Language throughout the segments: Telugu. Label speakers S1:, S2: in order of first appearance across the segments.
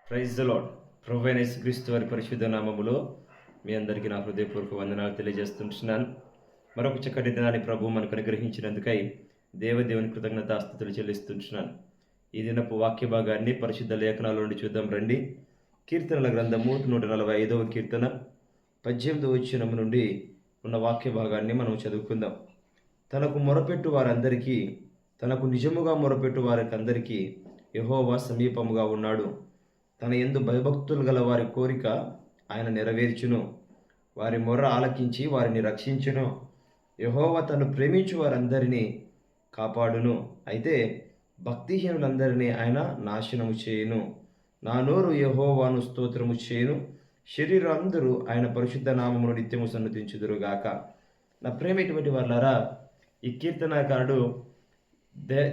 S1: Praise the lord. ప్రభువైన యేసుక్రీస్తు వారి పరిశుద్ధ నామములో మీ అందరికీ నా హృదయపూర్వక వందనాలు తెలియజేస్తుంటున్నాను. మరొక చక్కటి దినాన్ని ప్రభు మనకు అనుగ్రహించినందుకై దేవుని కృతజ్ఞతాస్తుతులు చెల్లిస్తుంటున్నాను. ఈ దినపు వాక్య భాగాన్ని పరిశుద్ధ లేఖనాల నుండి చూద్దాం రండి. కీర్తనల గ్రంథము 145వ కీర్తన 18వ వచనం నుండి ఉన్న వాక్య భాగాన్ని మనం చదువుకుందాం. తనకు మొరపెట్టు వారందరికీ, తనకు నిజముగా మొరపెట్టు వారికందరికీ యెహోవా సమీపముగా ఉన్నాడు. తన యందు భయభక్తులు గల వారి కోరిక ఆయన నెరవేర్చును. వారి మొర్ర ఆలకించి వారిని రక్షించును. యెహోవా తను ప్రేమించు వారందరినీ కాపాడును. అయితే భక్తిహీనులందరినీ ఆయన నాశనము చేయును. నా నోరు యెహోవాను స్తోత్రము చేయును. శరీరులందరూ ఆయన పరిశుద్ధ నామమును నిత్యము సన్నతించుదురుగాక. నా ప్రేమటువంటి వాళ్ళారా, ఈ కీర్తనాకారుడు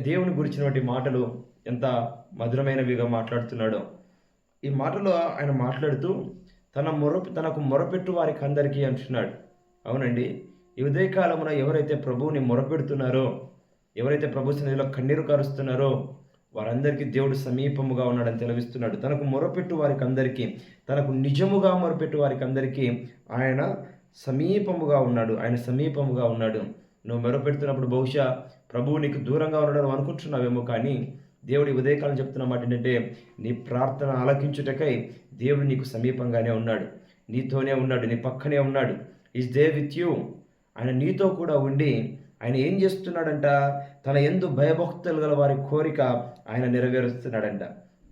S1: దేవుని గురించినటువంటి మాటలు ఎంత మధురమైనవిగా మాట్లాడుతున్నాడో. ఈ మాటలో ఆయన మాట్లాడుతూ తనకు మొరపెట్టు వారికి అందరికీ అంటున్నాడు. అవునండి, ఈ ఉదయకాలమున ఎవరైతే ప్రభువుని మొరపెడుతున్నారో, ఎవరైతే ప్రభు సన్నిధిలో కన్నీరు కారుస్తున్నారో వారందరికీ దేవుడు సమీపముగా ఉన్నాడని తెలివిస్తున్నాడు. తనకు మొరపెట్టు వారికి అందరికీ, తనకు నిజముగా మొరపెట్టు వారికి అందరికీ ఆయన సమీపముగా ఉన్నాడు. ఆయన సమీపముగా ఉన్నాడు. నువ్వు మొరపెడుతున్నప్పుడు బహుశా ప్రభువు నీకు దూరంగా ఉన్నాడని అనుకుంటున్నావేమో, కానీ దేవుడి ఉదయకాలం చెప్తున్న మాట ఏంటంటే, నీ ప్రార్థన ఆలకించుటకై దేవుడు నీకు సమీపంగానే ఉన్నాడు, నీతోనే ఉన్నాడు, నీ పక్కనే ఉన్నాడు. Is there with you. ఆయన నీతో కూడా ఉండి ఆయన ఏం చేస్తున్నాడంట, తన యందు భయభక్తులు గల వారి కోరిక ఆయన నెరవేరుస్తున్నాడంట.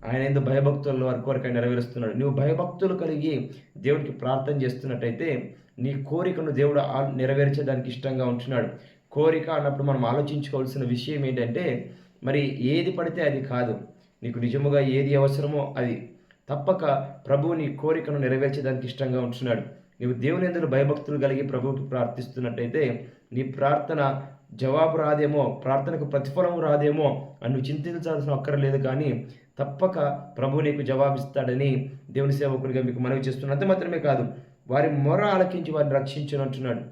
S1: ఆయన యందు భయభక్తుల వారి కోరిక నెరవేరుస్తున్నాడు. నువ్వు భయభక్తులు కలిగి దేవుడికి ప్రార్థన చేస్తున్నట్టయితే నీ కోరికను దేవుడు నెరవేర్చేదానికి ఇష్టంగా ఉంటున్నాడు. కోరిక అన్నప్పుడు మనం ఆలోచించుకోవాల్సిన విషయం ఏంటంటే, మరి ఏది పడితే అది కాదు. నీకు నిజముగా ఏది అవసరమో అది తప్పక ప్రభువు నీ కోరికను నెరవేర్చేదానికి ఇష్టంగా ఉంటున్నాడు. నీవు దేవుని యందు భయభక్తులు కలిగి ప్రభువుకి ప్రార్థిస్తున్నట్టయితే నీ ప్రార్థన జవాబు రాదేమో, ప్రార్థనకు ప్రతిఫలం రాదేమో అని నువ్వు చింతించాల్సిన అక్కర్లేదు. కానీ తప్పక ప్రభు నీకు జవాబిస్తాడని దేవుని సేవకుడిగా మీకు మనవి చేస్తున్నాను. అంతే మాత్రమే కాదు, వారి మొర ఆలకించి వారిని రక్షించను అంటున్నాడు.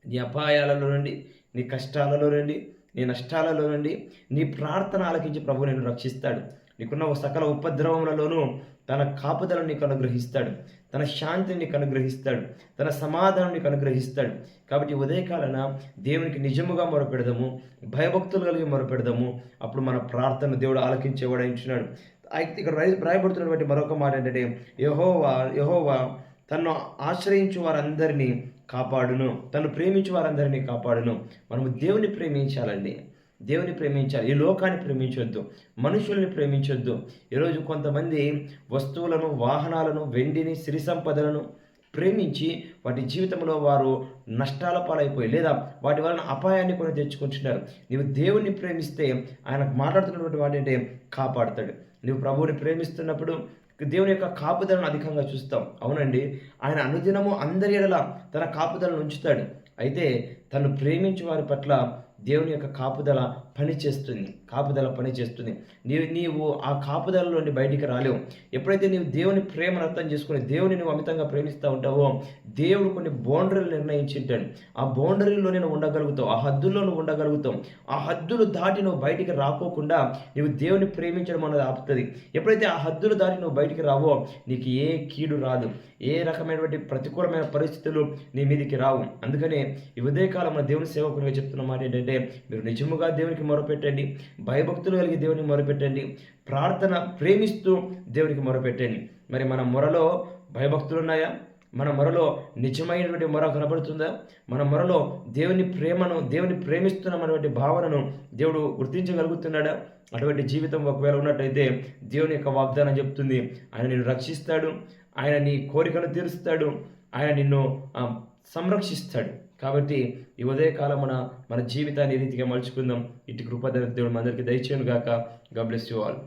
S1: నీ అపాయాలలో నుండి, నీ కష్టాలలో నుండి, నీ నష్టాలలో నుండి నీ ప్రార్థన ఆలకించి ప్రభు నేను రక్షిస్తాడు. నీకున్న సకల ఉపద్రవములలోనూ తన కాపుదలను నీకు అనుగ్రహిస్తాడు, తన శాంతిని నీకు అనుగ్రహిస్తాడు, తన సమాధానం నీకు అనుగ్రహిస్తాడు. కాబట్టి ఉదయకాలన దేవునికి నిజముగా మొరపెడదాము, భయభక్తులు కలిగి మొరపెడదాము. అప్పుడు మన ప్రార్థన దేవుడు ఆలకించేవాడు అంటున్నాడు. అయితే ఇక్కడ రాయబడుతున్నటువంటి మరొక మాట ఏంటంటే, యెహోవా తన్ను ఆశ్రయించు వారందరినీ కాపాడును, తను ప్రేమించు వారందరినీ కాపాడును. మనము దేవుని ప్రేమించాలండి, దేవుని ప్రేమించాలి. ఈ లోకాన్ని ప్రేమించొద్దు, మనుషుల్ని ప్రేమించొద్దు. ఈరోజు కొంతమంది వస్తువులను, వాహనాలను, వెండిని, సిరి సంపదలను ప్రేమించి వాటి జీవితంలో వారు నష్టాల పాలైపోయి లేదా వాటి వలన అపాయాన్ని కొని తెచ్చుకుంటున్నారు. నీవు దేవుణ్ణి ప్రేమిస్తే ఆయనకు మాట్లాడుతున్నటువంటి వాటి అంటే కాపాడుతాడు. నువ్వు ప్రభువుని ప్రేమిస్తున్నప్పుడు దేవుని యొక్క కాపుదలను అధికంగా చూస్తాం. అవునండి, ఆయన అనుదినము అందరి ఎడల తన కాపుదలను ఉంచుతాడు. అయితే తను ప్రేమించే వారి పట్ల దేవుని యొక్క కాపుదల పనిచేస్తుంది. నీవు ఆ కాపుదలలోని బయటికి రాలేవు. ఎప్పుడైతే నీవు దేవుని ప్రేమను అర్థం చేసుకుని దేవుని నువ్వు అమితంగా ప్రేమిస్తూ ఉంటావో, దేవుడు కొన్ని బౌండరీలు నిర్ణయించింటాడు. ఆ బౌండరీలోనే నువ్వు ఉండగలుగుతావు, ఆ హద్దుల్లో నువ్వు ఉండగలుగుతావు. ఆ హద్దులు దాటి నువ్వు బయటికి రాకోకుండా నీవు దేవుని ప్రేమించడం అన్నది ఆపుతుంది. ఎప్పుడైతే ఆ హద్దులు దాటి నువ్వు బయటికి రావో, నీకు ఏ కీడు రాదు, ఏ రకమైనటువంటి ప్రతికూలమైన పరిస్థితులు నీ మీదికి రావు. అందుకనే ఈ ఉదయకాలం మన దేవుని సేవకునిగా చెప్తున్న మాట ఏంటంటే, మీరు నిజముగా దేవునికి మొరపెట్టండి, భయభక్తులు కలిగి దేవునికి మొరపెట్టండి, ప్రార్థన ప్రేమిస్తూ దేవునికి మొరపెట్టండి. మరి మన మొరలో భయభక్తులు ఉన్నాయా? మన మొరలో నిజమైనటువంటి మొర కనబడుతుందా? మన మొరలో దేవుని ప్రేమిస్తున్నామనేటువంటి భావనను దేవుడు గుర్తించగలుగుతున్నాడా? అటువంటి జీవితం ఒకవేళ ఉన్నట్టయితే దేవుని యొక్క వాగ్దానం చెప్తుంది, ఆయన నిన్ను రక్షిస్తాడు, ఆయన నీ కోరికను తీరుస్తాడు, ఆయన నిన్ను సంరక్షిస్తాడు. కాబట్టి ఈ ఉదయకాలం మన జీవితాన్ని రీతిగా మలుచుకుందాం. ఇటు కృప దేవుడు మనందరికీ దయచేయును గాక. God bless you all.